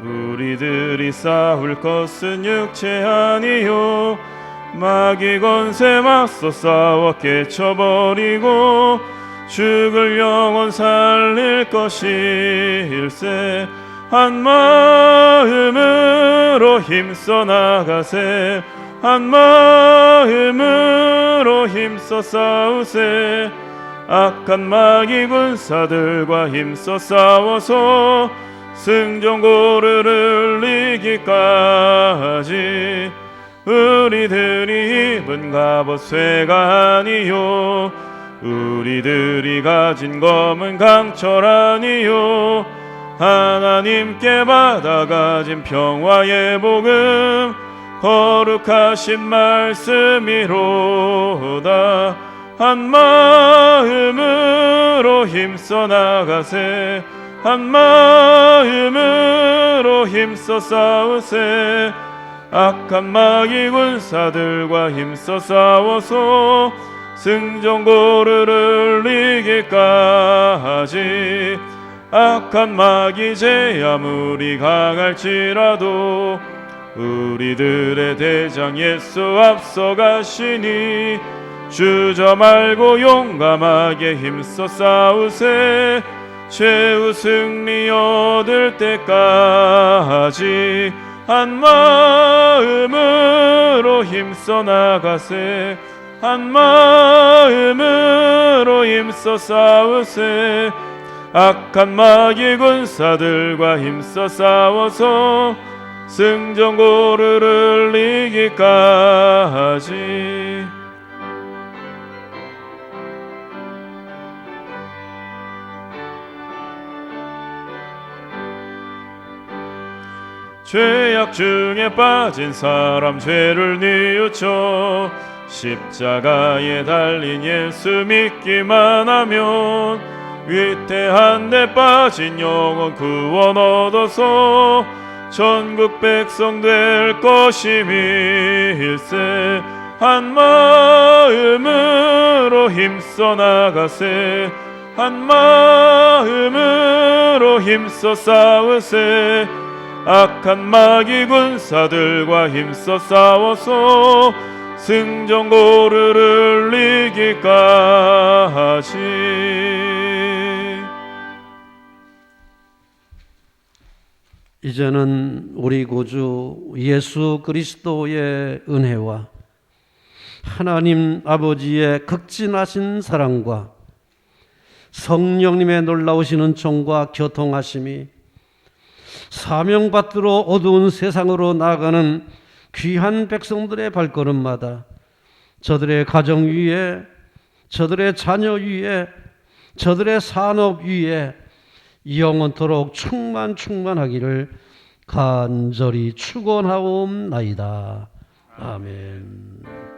우리들이 싸울 것은 육체 아니요 마귀 권세 맞서 싸워 깨쳐버리고 죽을 영혼 살릴 것일세 한 마음으로 힘써 나가세 한 마음으로 힘써 싸우세 악한 마귀 군사들과 힘써 싸워서 승전고를 이기까지 우리들이 입은 갑옷 쇠가 아니요 우리들이 가진 검은 강철 아니요 하나님께 받아가진 평화의 복음 거룩하신 말씀이로다 한 마음으로 힘써 나가세 한 마음으로 힘써 싸우세 악한 마귀 군사들과 힘써 싸워서 승전고를 이기까지 악한 마귀 제 아무리 강할지라도 우리들의 대장 예수 앞서가시니 주저 말고 용감하게 힘써 싸우세 최후 승리 얻을 때까지 한 마음으로 힘써 나가세 한 마음으로 힘써 싸우세 악한 마귀 군사들과 힘써 싸워서 승전고를 이기까지 죄악 중에 빠진 사람 죄를 뉘우쳐 십자가에 달린 예수 믿기만 하면 위태한 데 빠진 영혼 구원 얻어서 전국 백성 될 것임일세 한 마음으로 힘써 나가세 한 마음으로 힘써 싸우세 악한 마귀 군사들과 힘써 싸워서 승전고를 이기까지 이제는 우리 구주 예수 그리스도의 은혜와 하나님 아버지의 극진하신 사랑과 성령님의 놀라우신 은총과 교통하심이 사명받들어 어두운 세상으로 나아가는 귀한 백성들의 발걸음마다 저들의 가정 위에 저들의 자녀 위에, 저들의 산업 위에 영원토록 충만하기를 간절히 축원하옵나이다. 아멘.